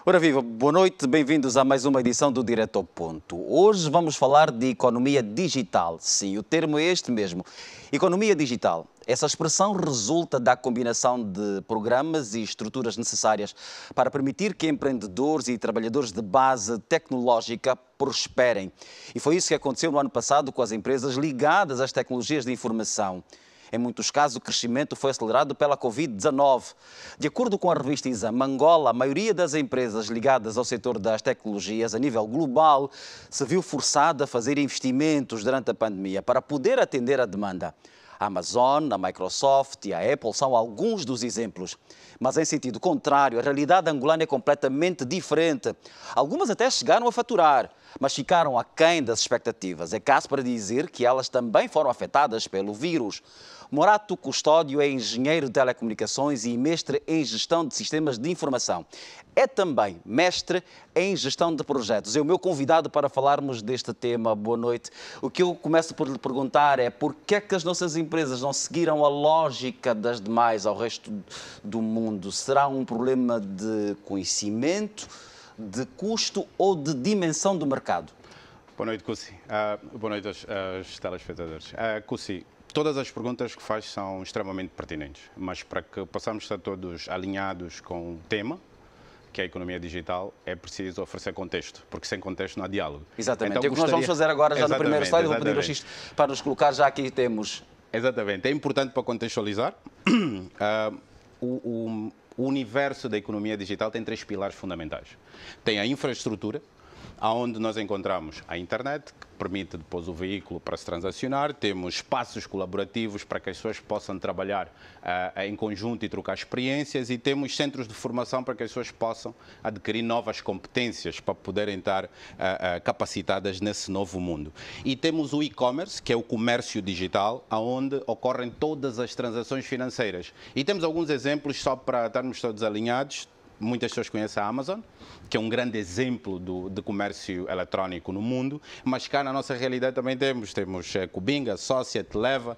Ora viva, boa noite, bem-vindos a mais uma edição do Direto ao Ponto. Hoje vamos falar de economia digital. Sim, o termo é este mesmo, economia digital. Essa expressão resulta da combinação de programas e estruturas necessárias para permitir que empreendedores e trabalhadores de base tecnológica prosperem. E foi isso que aconteceu no ano passado com as empresas ligadas às tecnologias de informação. Em muitos casos, o crescimento foi acelerado pela Covid-19. De acordo com a revista Exame Angola, a maioria das empresas ligadas ao setor das tecnologias a nível global se viu forçada a fazer investimentos durante a pandemia para poder atender à demanda. A Amazon, a Microsoft e a Apple são alguns dos exemplos. Mas em sentido contrário, a realidade angolana é completamente diferente. Algumas até chegaram a faturar, mas ficaram aquém das expectativas. É caso para dizer que elas também foram afetadas pelo vírus. Morato Custódio é engenheiro de telecomunicações e mestre em gestão de sistemas de informação. É também mestre em gestão de projetos. É o meu convidado para falarmos deste tema. Boa noite. O que eu começo por lhe perguntar é por que é que as nossas empresas não seguiram a lógica das demais ao resto do mundo? Será um problema de conhecimento, de custo ou de dimensão do mercado? Boa noite, Cussi. Boa noite aos telespectadores. Cussi, todas as perguntas que faz são extremamente pertinentes, mas para que possamos estar todos alinhados com o tema, que é a economia digital, é preciso oferecer contexto, porque sem contexto não há diálogo. Exatamente. Então, é o que nós vamos fazer agora, já no primeiro slide, vou pedir ao Xisto para nos colocar, já aqui temos... Exatamente. É importante para contextualizar. O universo da economia digital tem três pilares fundamentais. Tem a infraestrutura, onde nós encontramos a internet, que permite depois o veículo para se transacionar, temos espaços colaborativos para que as pessoas possam trabalhar em conjunto e trocar experiências, e temos centros de formação para que as pessoas possam adquirir novas competências para poderem estar capacitadas nesse novo mundo. E temos o e-commerce, que é o comércio digital, onde ocorrem todas as transações financeiras. E temos alguns exemplos, só para estarmos todos alinhados. Muitas pessoas conhecem a Amazon, que é um grande exemplo de comércio eletrónico no mundo, mas cá na nossa realidade também temos Cubinga, Societ, Leva,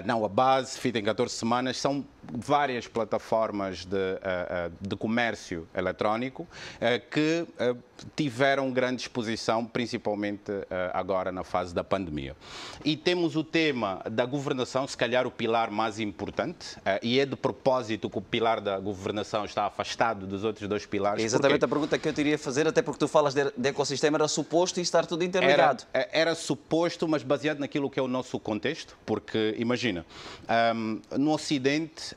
Nawabase, Fita em 14 semanas, são várias plataformas de comércio eletrónico que tiveram grande exposição, principalmente agora na fase da pandemia. E temos o tema da governação, se calhar o pilar mais importante, e é de propósito que o pilar da governação está afastado dos outros dois pilares. É exatamente a pergunta que eu te iria fazer, até porque tu falas de ecossistema, era suposto estar tudo interligado. Era suposto, mas baseado naquilo que é o nosso contexto, porque imagina, no Ocidente,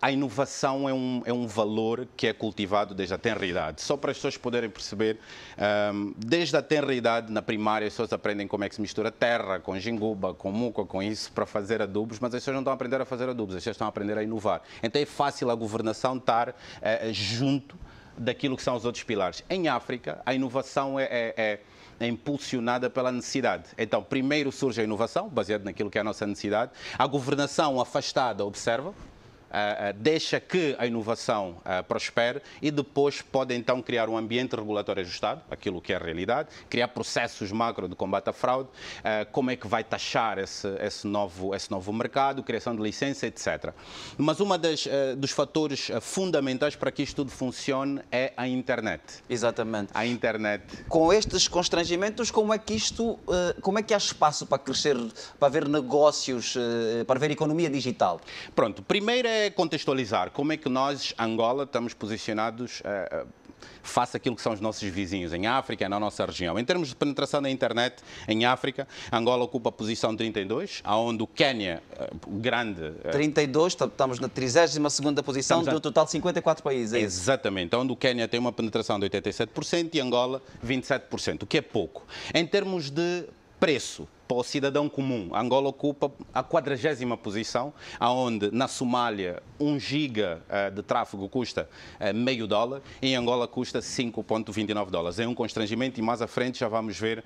a inovação é um valor que é cultivado desde a tenra idade. Só para as pessoas poderem perceber, desde a tenra idade, na primária, as pessoas aprendem como é que se mistura terra, com jinguba, com muca, com isso, para fazer adubos, mas as pessoas não estão a aprender a fazer adubos, as pessoas estão a aprender a inovar. Então é fácil a governação estar junto daquilo que são os outros pilares. Em África, a inovação é impulsionada pela necessidade. Então, primeiro surge a inovação, baseada naquilo que é a nossa necessidade. A governação afastada observa, deixa que a inovação prospere e depois pode então criar um ambiente regulatório ajustado, aquilo que é a realidade, criar processos macro de combate à fraude, como é que vai taxar esse novo mercado, criação de licença, etc. Mas dos fatores fundamentais para que isto tudo funcione é a internet. Exatamente. A internet. Com estes constrangimentos, como é que há espaço para crescer, para haver negócios, para haver economia digital? Pronto, primeiro é contextualizar como é que nós, Angola, estamos posicionados face àquilo que são os nossos vizinhos em África e na nossa região. Em termos de penetração na internet, em África, Angola ocupa a posição 32, onde o Quênia, grande... 32, estamos na 32ª posição de um total de 54 países. É exatamente, onde o Quênia tem uma penetração de 87% e Angola 27%, o que é pouco. Em termos de preço, para o cidadão comum, Angola ocupa a 40ª posição, onde na Somália 1 giga de tráfego custa meio dólar e em Angola custa 5,29 dólares. É um constrangimento e mais à frente já vamos ver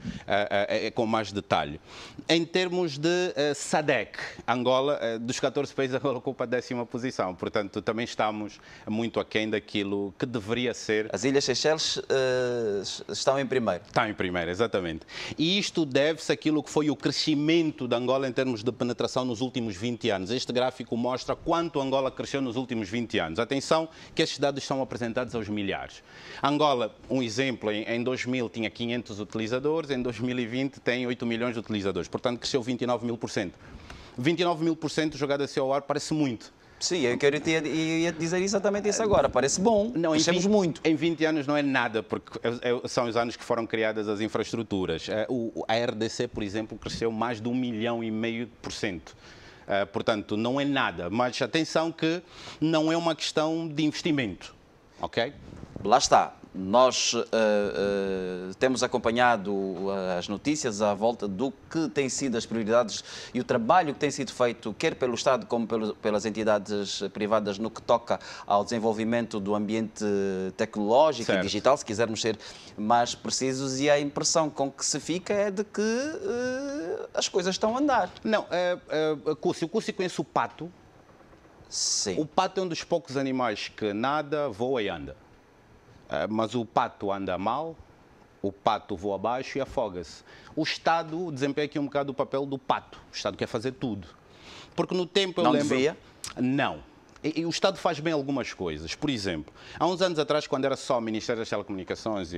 com mais detalhe. Em termos de SADC, Angola, dos 14 países, Angola ocupa a 10ª posição, portanto também estamos muito aquém daquilo que deveria ser. As Ilhas Seychelles estão em primeiro. Estão em primeiro, exatamente. E isto deve-se àquilo que foi o o crescimento de Angola em termos de penetração nos últimos 20 anos. Este gráfico mostra quanto Angola cresceu nos últimos 20 anos. Atenção que estes dados são apresentados aos milhares. Angola, um exemplo, em 2000 tinha 500 utilizadores, em 2020 tem 8 milhões de utilizadores, portanto cresceu 29 mil por cento. 29 mil por cento jogado assim ao ar parece muito. Sim, eu ia dizer exatamente isso agora. Parece bom, não, crescemos muito. Em 20 anos não é nada, porque são os anos que foram criadas as infraestruturas. A RDC, por exemplo, cresceu mais de 1,5%. Portanto, não é nada. Mas atenção que não é uma questão de investimento, ok? Lá está. Nós temos acompanhado as notícias à volta do que têm sido as prioridades e o trabalho que tem sido feito, quer pelo Estado como pelas entidades privadas, no que toca ao desenvolvimento do ambiente tecnológico e digital, se quisermos ser mais precisos, e a impressão com que se fica é de que as coisas estão a andar. Não, o Cúcio conhece o pato. Sim. O pato é um dos poucos animais que nada, voa e anda. Mas o pato anda mal, o pato voa abaixo e afoga-se. O Estado desempenha aqui um bocado o papel do pato. O Estado quer fazer tudo. Porque no tempo eu lembro... Não devia? Não. E o Estado faz bem algumas coisas. Por exemplo, há uns anos atrás, quando era só o Ministério das Telecomunicações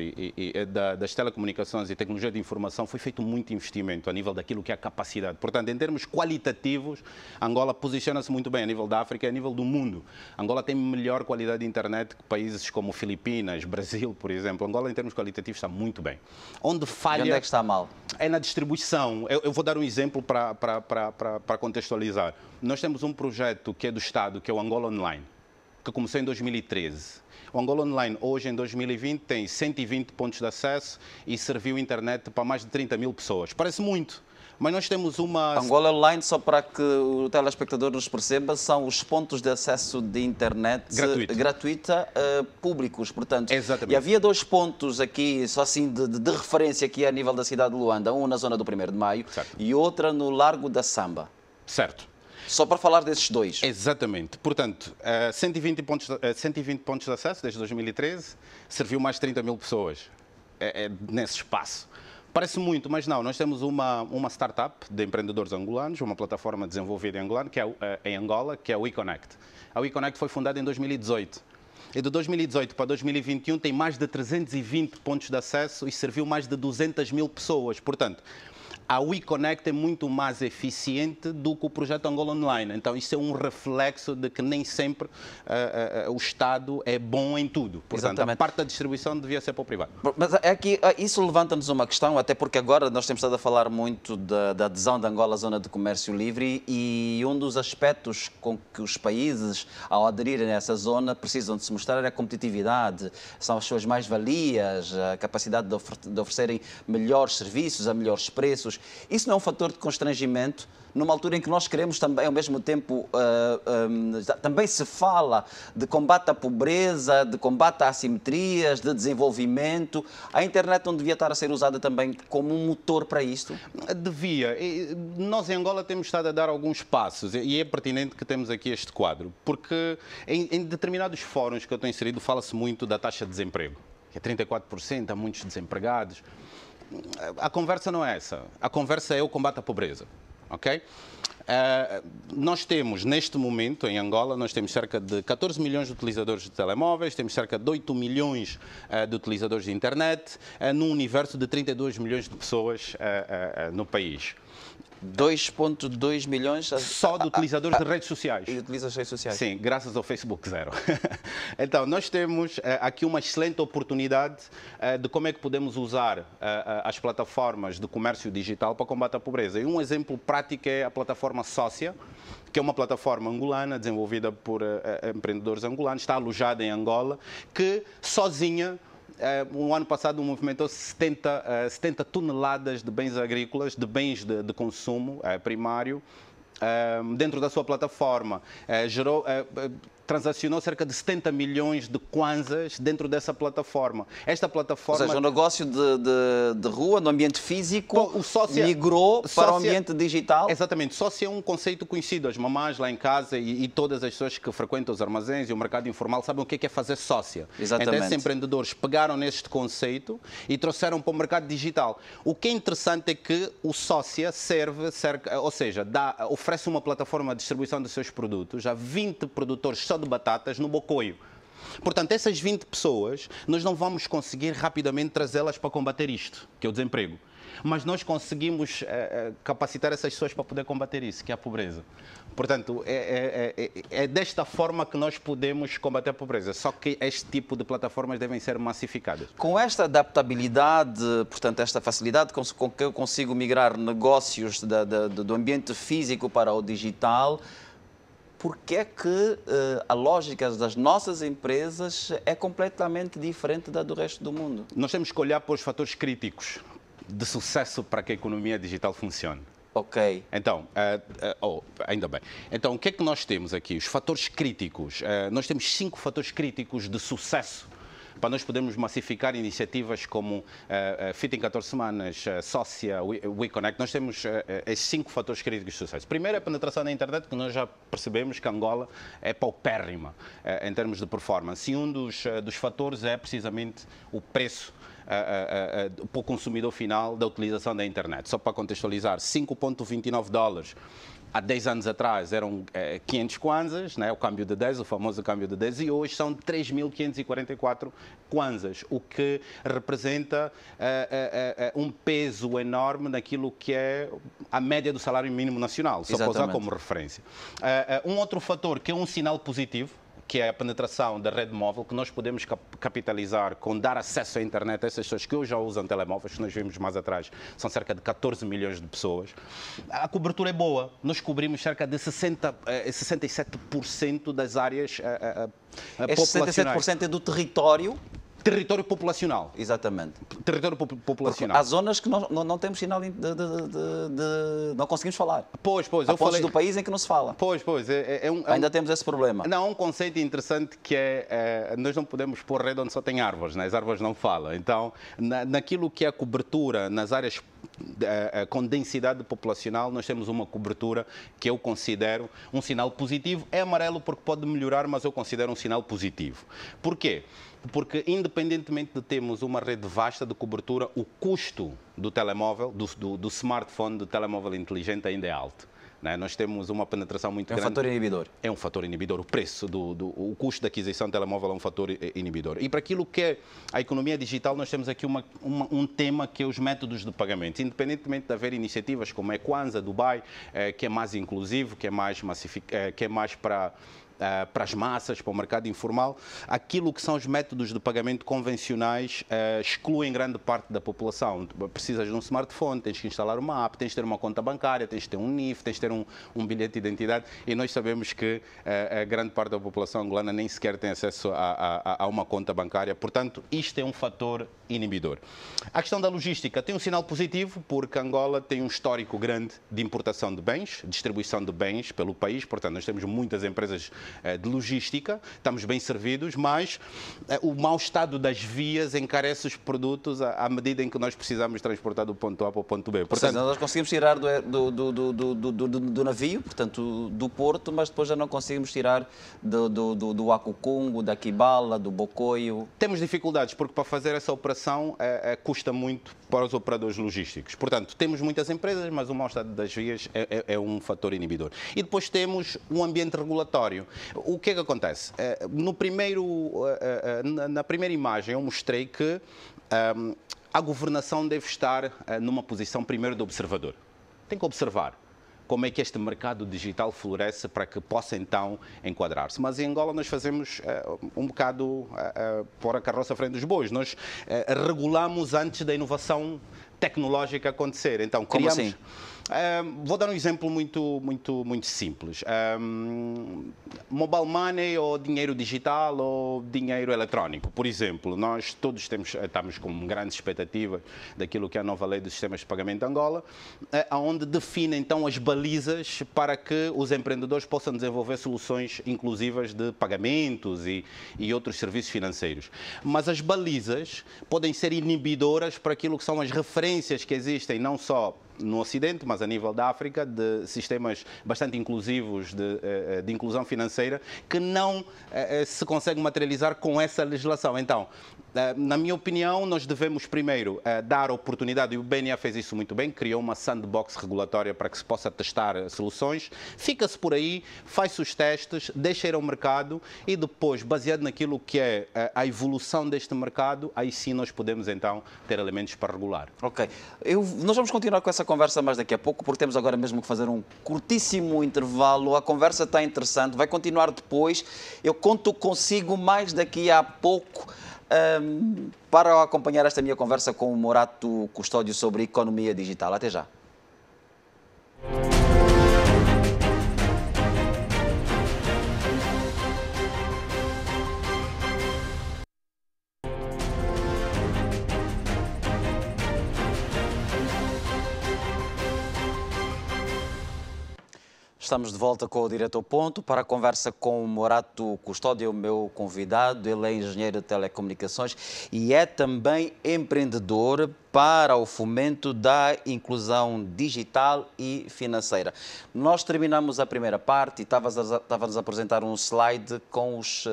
das Telecomunicações e Tecnologia de Informação, foi feito muito investimento a nível daquilo que é a capacidade. Portanto, em termos qualitativos, Angola posiciona-se muito bem a nível da África e a nível do mundo. Angola tem melhor qualidade de internet que países como Filipinas, Brasil, por exemplo. Angola, em termos qualitativos, está muito bem. Onde falha... E onde é que está mal? É na distribuição. Eu vou dar um exemplo para contextualizar. Nós temos um projeto que é do Estado, que é o Angola Online, que começou em 2013. O Angola Online, hoje, em 2020, tem 120 pontos de acesso e serviu internet para mais de 30 mil pessoas. Parece muito, mas nós temos uma... Angola Online, só para que o telespectador nos perceba, são os pontos de acesso de internet gratuita públicos, portanto. Exatamente. E havia dois pontos aqui, só assim de referência aqui a nível da cidade de Luanda, um na zona do 1º de Maio, certo, e outra no Largo da Samba. Certo. Só para falar desses dois. Exatamente. Portanto, 120 pontos de acesso desde 2013, serviu mais de 30 mil pessoas nesse espaço. Parece muito, mas não. Nós temos uma startup de empreendedores angolanos, uma plataforma desenvolvida em Angola, que é o eConnect. A eConnect foi fundada em 2018. E de 2018 para 2021 tem mais de 320 pontos de acesso e serviu mais de 200 mil pessoas. Portanto, a eConnect é muito mais eficiente do que o projeto Angola Online. Então, isso é um reflexo de que nem sempre o Estado é bom em tudo. Portanto, exatamente, a parte da distribuição devia ser para o privado. Mas aqui, isso levanta-nos uma questão, até porque agora nós temos estado a falar muito da adesão de Angola à Zona de Comércio Livre e um dos aspectos com que os países, ao aderirem a essa zona, precisam de se mostrar é a competitividade, são as suas mais-valias, a capacidade de oferecerem melhores serviços a melhores preços. Isso não é um fator de constrangimento numa altura em que nós queremos também, ao mesmo tempo, também se fala de combate à pobreza, de combate a assimetrias, de desenvolvimento. A internet não devia estar a ser usada também como um motor para isto? Devia. Nós em Angola temos estado a dar alguns passos e é pertinente que temos aqui este quadro, porque em determinados fóruns que eu estou inserido fala-se muito da taxa de desemprego, que é 34%, há muitos desempregados. A conversa não é essa. A conversa é o combate à pobreza. Ok? Nós temos, neste momento, em Angola, nós temos cerca de 14 milhões de utilizadores de telemóveis, temos cerca de 8 milhões de utilizadores de internet, num universo de 32 milhões de pessoas no país. 2,2 milhões só de utilizadores de redes sociais. E utilizam as redes sociais. Sim, graças ao Facebook zero. Então, nós temos aqui uma excelente oportunidade de como é que podemos usar as plataformas de comércio digital para combater a pobreza. E um exemplo prático é a plataforma Sócia, que é uma plataforma angolana desenvolvida por empreendedores angolanos, está alojada em Angola, que sozinha no ano passado movimentou 70 toneladas de bens agrícolas, de bens de consumo primário, dentro da sua plataforma. transacionou cerca de 70 milhões de kwanzas dentro dessa plataforma. Esta plataforma... Ou seja, o negócio de rua, no ambiente físico, migrou para o ambiente digital? Exatamente. Sócio é um conceito conhecido. As mamás lá em casa e todas as pessoas que frequentam os armazéns e o mercado informal sabem o que é fazer sócia. Exatamente. Então, esses empreendedores pegaram neste conceito e trouxeram para o mercado digital. O que é interessante é que o sócia ou seja, oferece uma plataforma de distribuição dos seus produtos a 20 produtores só de batatas no Bocoio. Portanto, essas 20 pessoas, nós não vamos conseguir rapidamente trazê-las para combater isto, que é o desemprego. Mas nós conseguimos capacitar essas pessoas para poder combater isso, que é a pobreza. Portanto, é desta forma que nós podemos combater a pobreza. Só que este tipo de plataformas devem ser massificadas. Com esta adaptabilidade, portanto, esta facilidade com que eu consigo migrar negócios do ambiente físico para o digital, por que é que a lógica das nossas empresas é completamente diferente da do resto do mundo? Nós temos que olhar para os fatores críticos de sucesso para que a economia digital funcione. Ok. Então, ainda bem. Então, o que é que nós temos aqui? Os fatores críticos. Nós temos 5 fatores críticos de sucesso para nós podermos massificar iniciativas como Fit em 14 Semanas, Sócia, WeConnect. Nós temos esses 5 fatores críticos de sucesso. Primeiro é a penetração na internet, que nós já percebemos que Angola é paupérrima em termos de performance. E um dos fatores é precisamente o preço para o consumidor final da utilização da internet. Só para contextualizar, 5,29 dólares há 10 anos atrás eram 500 kwanzas, né, o câmbio de 10, o famoso câmbio de 10, e hoje são 3.544 kwanzas, o que representa um peso enorme naquilo que é a média do salário mínimo nacional, só para usar como referência. Um outro fator que é um sinal positivo, que é a penetração da rede móvel, que nós podemos capitalizar com dar acesso à internet a essas pessoas que hoje já usam telemóveis, que nós vimos mais atrás, são cerca de 14 milhões de pessoas. A cobertura é boa, nós cobrimos cerca de 67% das áreas populacionais. 67% é do território? Território populacional. Exatamente. Território populacional. Há zonas que não temos sinal não conseguimos falar. Pois. Há pontos do país em que não se fala. Pois. Ainda temos esse problema. Não, há um conceito interessante que nós não podemos pôr rede onde só tem árvores, né? As árvores não falam. Então, naquilo que é a cobertura, nas áreas com densidade populacional, nós temos uma cobertura que eu considero um sinal positivo. É amarelo porque pode melhorar, mas eu considero um sinal positivo. Porquê? Porque, independentemente de termos uma rede vasta de cobertura, o custo do telemóvel, do smartphone, do telemóvel inteligente ainda é alto. Né? Nós temos uma penetração muito grande. É um fator inibidor. É um fator inibidor. O preço, o custo da aquisição de telemóvel é um fator inibidor. E para aquilo que é a economia digital, nós temos aqui um tema que é os métodos de pagamento. Independentemente de haver iniciativas como a Kwanza, Dubai, que é mais inclusivo, que é mais para as massas, para o mercado informal, aquilo que são os métodos de pagamento convencionais excluem grande parte da população. Precisas de um smartphone, tens que instalar uma app, tens de ter uma conta bancária, tens de ter um NIF, tens de ter um bilhete de identidade, e nós sabemos que a grande parte da população angolana nem sequer tem acesso a uma conta bancária. Portanto, isto é um fator inibidor. A questão da logística tem um sinal positivo, porque Angola tem um histórico grande de importação de bens, distribuição de bens pelo país, portanto, nós temos muitas empresas de logística, estamos bem servidos, mas o mau estado das vias encarece os produtos à medida em que nós precisamos transportar do ponto A para o ponto B. Portanto, nós conseguimos tirar do navio, portanto, do porto, mas depois já não conseguimos tirar do Akukungo, da Kibala, do Bocoio. Temos dificuldades, porque para fazer essa operação custa muito para os operadores logísticos. Portanto, temos muitas empresas, mas o mau estado das vias é um fator inibidor. E depois temos um ambiente regulatório. O que é que acontece? Na primeira imagem eu mostrei que a governação deve estar numa posição primeiro de observador. Tem que observar como é que este mercado digital floresce para que possa então enquadrar-se. Mas em Angola nós fazemos um bocado pôr a carroça à frente dos bois. Nós regulamos antes da inovação tecnológica acontecer. Então, Como assim? Vou dar um exemplo muito simples. Mobile money ou dinheiro digital ou dinheiro eletrónico. Por exemplo, nós todos estamos com grandes expectativas daquilo que é a nova lei dos sistemas de pagamento de Angola, onde define então as balizas para que os empreendedores possam desenvolver soluções inclusivas de pagamentos e outros serviços financeiros. Mas as balizas podem ser inibidoras para aquilo que são as referências que existem, não só no Ocidente, mas a nível da África, de sistemas bastante inclusivos de inclusão financeira, que não se consegue materializar com essa legislação. Então, na minha opinião, nós devemos primeiro dar oportunidade, e o BNA fez isso muito bem, criou uma sandbox regulatória para que se possa testar soluções, fica-se por aí, faz-se os testes, deixa ir ao mercado e depois, baseado naquilo que é a evolução deste mercado, aí sim nós podemos então ter elementos para regular. Ok. Nós vamos continuar com essa conversa mais daqui a pouco, porque temos agora mesmo que fazer um curtíssimo intervalo. A conversa está interessante, vai continuar depois. Eu conto consigo mais daqui a pouco para acompanhar esta minha conversa com o Morato Custódio sobre economia digital. Até já. Estamos de volta com o Direto ao Ponto para a conversa com o Morato Custódio, o meu convidado. Ele é engenheiro de telecomunicações e é também empreendedor para o fomento da inclusão digital e financeira. Nós terminamos a primeira parte e estavas a apresentar um slide com os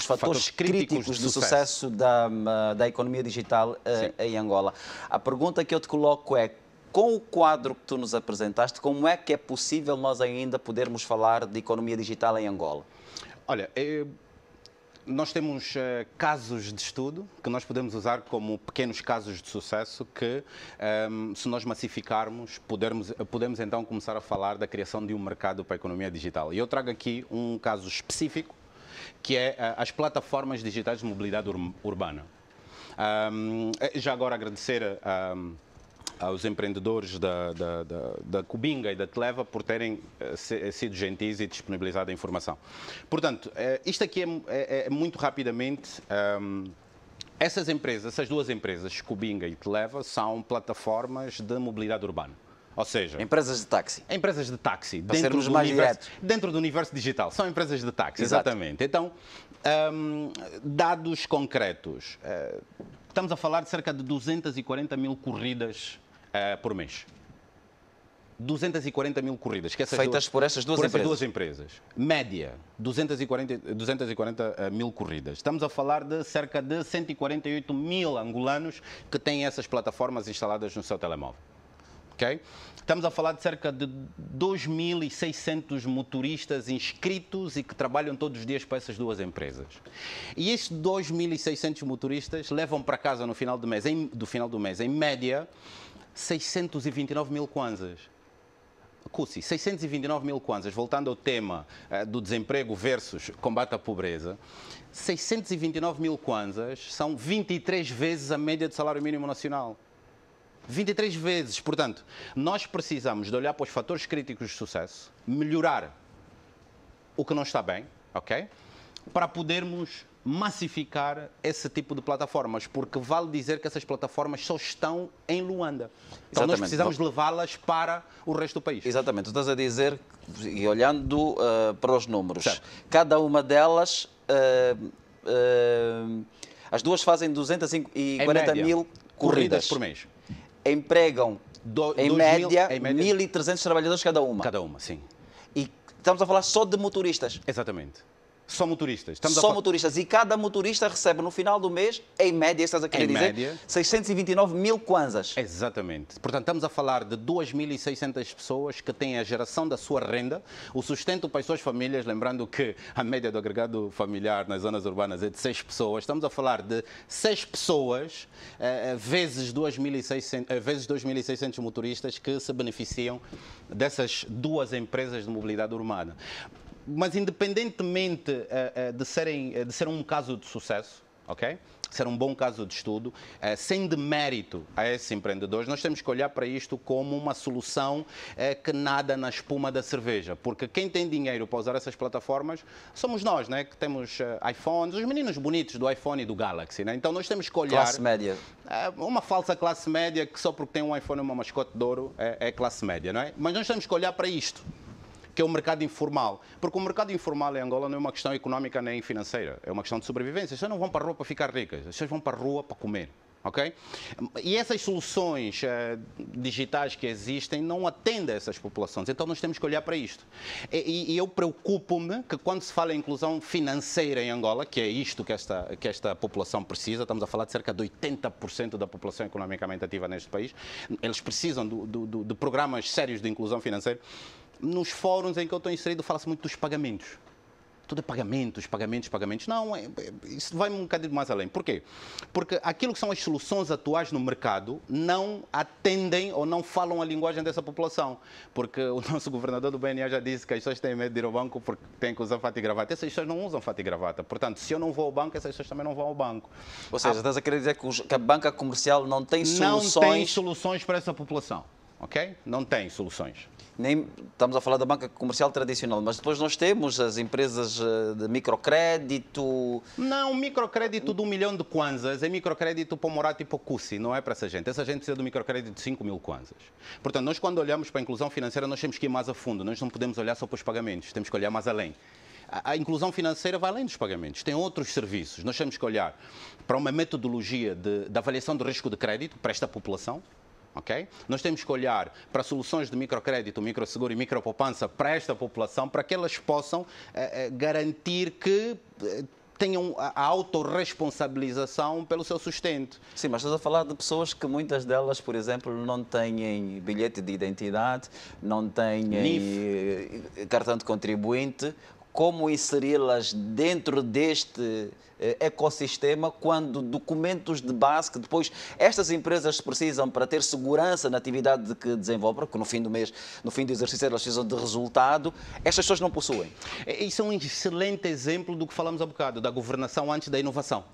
fatores críticos do sucesso da economia digital em Angola. A pergunta que eu te coloco é: com o quadro que tu nos apresentaste, como é que é possível nós ainda podermos falar de economia digital em Angola? Olha, nós temos casos de estudo que nós podemos usar como pequenos casos de sucesso que, se nós massificarmos, podemos então começar a falar da criação de um mercado para a economia digital. E eu trago aqui um caso específico, que é as plataformas digitais de mobilidade urbana. Já agora agradecer aos empreendedores da Cubinga e da Televa por terem sido gentis e disponibilizado a informação. Portanto, isto aqui é muito rapidamente. Essas duas empresas, Cubinga e Televa, são plataformas de mobilidade urbana. Ou seja, empresas de táxi. Empresas de táxi. Para sermos mais diretos. Dentro do universo digital. São empresas de táxi, Exato. Exatamente. Então, dados concretos. Estamos a falar de cerca de 240 mil corridas por mês. 240 mil corridas. Feitas por essas duas empresas. Média, 240 mil corridas. Estamos a falar de cerca de 148 mil angolanos que têm essas plataformas instaladas no seu telemóvel. Okay? Estamos a falar de cerca de 2.600 motoristas inscritos e que trabalham todos os dias para essas duas empresas. E estes 2.600 motoristas levam para casa no final do mês, em média, 629 mil kwanzas. Cusi, 629 mil kwanzas, voltando ao tema do desemprego versus combate à pobreza, 629 mil kwanzas são 23 vezes a média do salário mínimo nacional. 23 vezes. Portanto, nós precisamos de olhar para os fatores críticos de sucesso, melhorar o que não está bem, ok? Para podermos massificar esse tipo de plataformas, porque vale dizer que essas plataformas só estão em Luanda. Então nós precisamos levá-las para o resto do país. Exatamente. Tu estás a dizer, e olhando para os números, certo, cada uma delas, as duas fazem 240 mil corridas por mês. Empregam, em média, 1.300 trabalhadores cada uma. Cada uma, sim. E estamos a falar só de motoristas. Exatamente. Só motoristas. Só motoristas. E cada motorista recebe no final do mês, em média, estás a querer dizer, 629 mil kwanzas. Exatamente. Portanto, estamos a falar de 2.600 pessoas que têm a geração da sua renda, o sustento para as suas famílias, lembrando que a média do agregado familiar nas zonas urbanas é de 6 pessoas. Estamos a falar de 6 pessoas vezes 2.600 motoristas que se beneficiam dessas duas empresas de mobilidade urbana. Mas independentemente de ser um caso de sucesso, ok? Ser um bom caso de estudo, sem demérito a esses empreendedores. Nós temos que olhar para isto como uma solução que nada na espuma da cerveja, porque quem tem dinheiro para usar essas plataformas somos nós, né? Que temos iPhones, os meninos bonitos do iPhone e do Galaxy, né? Então nós temos que olhar... Classe média. Uma falsa classe média que só porque tem um iPhone e uma mascote de ouro é classe média, não é? Mas nós temos que olhar para isto, que é o mercado informal. Porque o mercado informal em Angola não é uma questão económica nem financeira, é uma questão de sobrevivência. As pessoas não vão para a rua para ficar ricas, as pessoas vão para a rua para comer. Okay? E essas soluções digitais que existem não atendem a essas populações, então nós temos que olhar para isto. E eu preocupo-me que quando se fala em inclusão financeira em Angola, que é isto que esta população precisa, estamos a falar de cerca de 80% da população economicamente ativa neste país, eles precisam de programas sérios de inclusão financeira. Nos fóruns em que eu estou inserido fala-se muito dos pagamentos. Tudo é pagamentos, pagamentos, pagamentos. Não, isso vai um bocadinho mais além. Por quê? Porque aquilo que são as soluções atuais no mercado não atendem ou não falam a linguagem dessa população. Porque o nosso governador do BNA já disse que as pessoas têm medo de ir ao banco porque têm que usar fato e gravata. Essas pessoas não usam fato e gravata. Portanto, se eu não vou ao banco, essas pessoas também não vão ao banco. Ou seja, estás a querer dizer que a banca comercial não tem soluções... Não tem soluções para essa população. Ok? Não tem soluções. Nem estamos a falar da banca comercial tradicional, mas depois nós temos as empresas de microcrédito... Não, microcrédito de 1 milhão de kwanzas é microcrédito para o Morato e para o Cussi, não é para essa gente. Essa gente precisa de um microcrédito de 5 mil kwanzas. Portanto, nós quando olhamos para a inclusão financeira, nós temos que ir mais a fundo, nós não podemos olhar só para os pagamentos, temos que olhar mais além. A inclusão financeira vai além dos pagamentos, tem outros serviços. Nós temos que olhar para uma metodologia de avaliação do risco de crédito para esta população. Okay? Nós temos que olhar para soluções de microcrédito, microseguro e micropoupança para esta população, para que elas possam garantir que tenham a autorresponsabilização pelo seu sustento. Sim, mas estás a falar de pessoas que muitas delas, por exemplo, não têm bilhete de identidade, não têm cartão de contribuinte. Como inseri-las dentro deste ecossistema quando documentos de base que depois estas empresas precisam para ter segurança na atividade que desenvolvem, porque no fim do mês, no fim do exercício elas precisam de resultado, estas pessoas não possuem. Isso é um excelente exemplo do que falamos há bocado, da governação antes da inovação.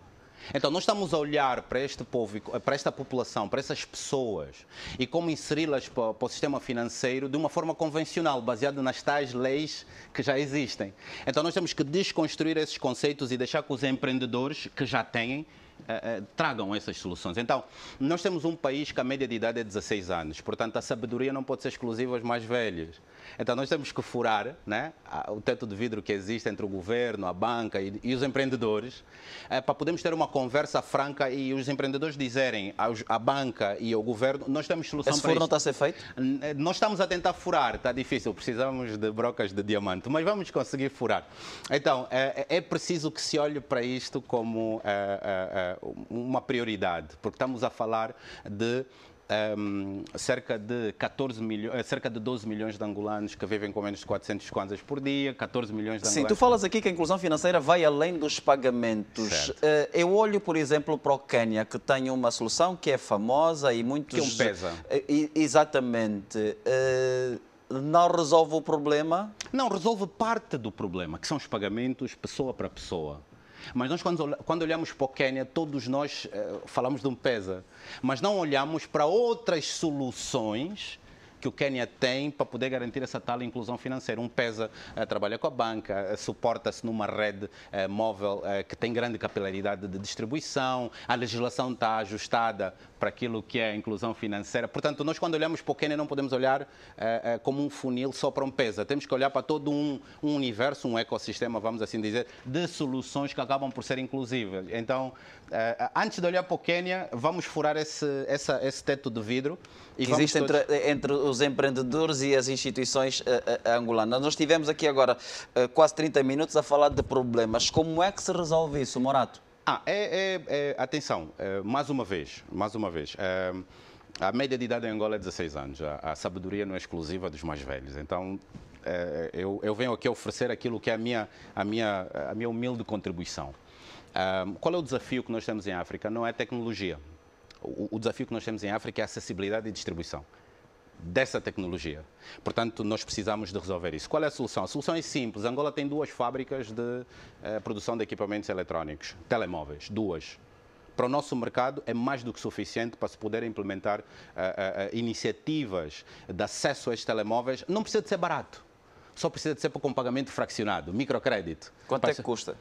Então, nós estamos a olhar para este povo, para esta população, para essas pessoas e como inseri-las para o sistema financeiro de uma forma convencional, baseada nas tais leis que já existem. Então, nós temos que desconstruir esses conceitos e deixar que os empreendedores que já têm tragam essas soluções. Então, nós temos um país que a média de idade é 16 anos, portanto, a sabedoria não pode ser exclusiva aos mais velhos. Então, nós temos que furar, né, o teto de vidro que existe entre o governo, a banca e os empreendedores, para podermos ter uma conversa franca e os empreendedores dizerem à banca e ao governo, nós temos solução para isso. Esse furo não está a ser feito? Nós estamos a tentar furar, está difícil, precisamos de brocas de diamante, mas vamos conseguir furar. Então, é preciso que se olhe para isto como uma prioridade, porque estamos a falar de cerca de 12 milhões de angolanos que vivem com menos de 400 kwanzas por dia, 14 milhões de angolanos... Sim, tu falas aqui que a inclusão financeira vai além dos pagamentos. Eu olho, por exemplo, para o Quênia, que tem uma solução que é famosa e muitos... Que é um PESA. Exatamente. Não resolve o problema? Não, resolve parte do problema, que são os pagamentos pessoa para pessoa. Mas nós, quando olhamos para o Quênia, todos nós falamos de um PESA, mas não olhamos para outras soluções que o Quênia tem para poder garantir essa tal inclusão financeira. Um PESA trabalha com a banca, suporta-se numa rede móvel que tem grande capilaridade de distribuição, a legislação está ajustada para aquilo que é a inclusão financeira. Portanto, nós quando olhamos para o Quênia não podemos olhar como um funil só para um PESA. Temos que olhar para todo um universo, um ecossistema, vamos assim dizer, de soluções que acabam por ser inclusivas. Então, antes de olhar para o Quênia, vamos furar esse teto de vidro. Que existe entre os empreendedores e as instituições angolanas. Nós tivemos aqui agora quase 30 minutos a falar de problemas. Como é que se resolve isso, Morato? Atenção, mais uma vez, a média de idade em Angola é 16 anos. A sabedoria não é exclusiva dos mais velhos. Então, eu venho aqui oferecer aquilo que é a minha humilde contribuição. Qual é o desafio que nós temos em África? Não é tecnologia. O desafio que nós temos em África é acessibilidade e distribuição. dessa tecnologia. Portanto, nós precisamos de resolver isso. Qual é a solução? A solução é simples. Angola tem 2 fábricas de produção de equipamentos eletrónicos, telemóveis, 2. Para o nosso mercado é mais do que suficiente para se poder implementar iniciativas de acesso a estes telemóveis. Não precisa de ser barato, só precisa de ser com pagamento fracionado, microcrédito. Quanto é que custa?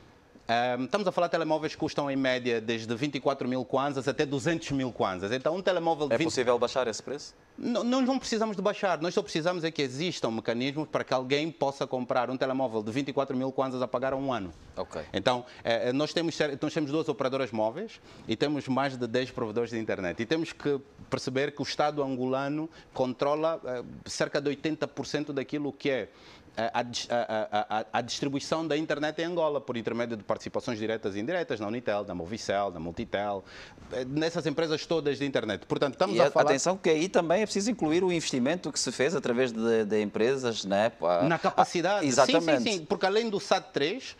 Estamos a falar de telemóveis que custam em média desde 24 mil kwanzas até 200 mil kwanzas. Então, um telemóvel de É possível baixar esse preço? Nós não precisamos de baixar, nós só precisamos é que existam mecanismos para que alguém possa comprar um telemóvel de 24 mil kwanzas a pagar a um ano. Ok. Então, nós temos 2 operadoras móveis e temos mais de 10 provedores de internet. E temos que perceber que o Estado angolano controla cerca de 80% daquilo que é a distribuição da internet em Angola, por intermédio de participações diretas e indiretas, na Unitel, na Movicel, na Multitel, nessas empresas todas de internet. Portanto, estamos a falar... Atenção que aí também é preciso incluir o investimento que se fez através de empresas, né? Na capacidade. Exatamente. Sim, porque além do SAT-3,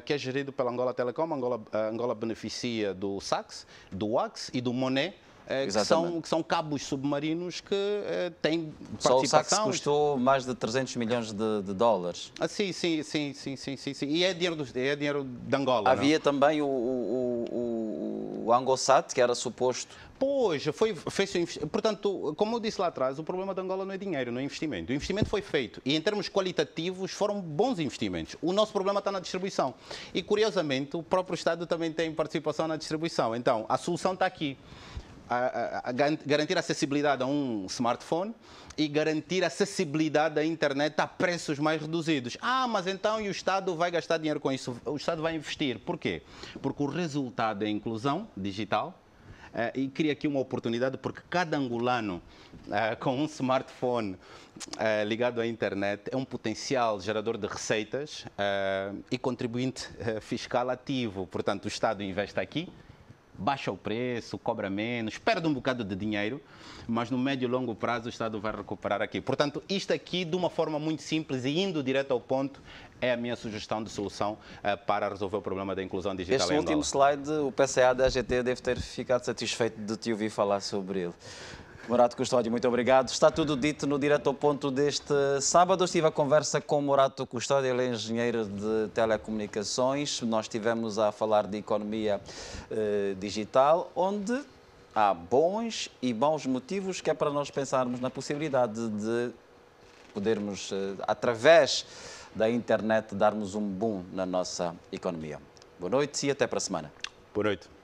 que é gerido pela Angola Telecom, Angola beneficia do SAX, do WAX e do Monet, que são cabos submarinos que têm participação. Só o SAX custou mais de 300 milhões de dólares. Sim. E é dinheiro de Angola. Havia não? também o Angosat, que era suposto... Pois, fez. Portanto, como eu disse lá atrás, o problema de Angola não é dinheiro, não é investimento. O investimento foi feito e, em termos qualitativos, foram bons investimentos. O nosso problema está na distribuição. E, curiosamente, o próprio Estado também tem participação na distribuição. Então, a solução está aqui. Garantir acessibilidade a um smartphone e garantir acessibilidade à internet a preços mais reduzidos. Mas então e o Estado vai gastar dinheiro com isso? O Estado vai investir. Por quê? Porque o resultado é a inclusão digital e cria aqui uma oportunidade, porque cada angolano com um smartphone ligado à internet é um potencial gerador de receitas e contribuinte fiscal ativo. Portanto, o Estado investe aqui, baixa o preço, cobra menos, perde um bocado de dinheiro, mas no médio e longo prazo o Estado vai recuperar aqui. Portanto, isto aqui, de uma forma muito simples e indo direto ao ponto, é a minha sugestão de solução para resolver o problema da inclusão digital em Angola. Este último slide, o PCA da AGT deve ter ficado satisfeito de te ouvir falar sobre ele. Morato Custódio, muito obrigado. Está tudo dito no Direto ao Ponto deste sábado. Estive a conversa com Morato Custódio, ele é engenheiro de telecomunicações. Nós estivemos a falar de economia digital, onde há bons e maus motivos que é para nós pensarmos na possibilidade de podermos, através da internet, darmos um boom na nossa economia. Boa noite e até para a semana. Boa noite.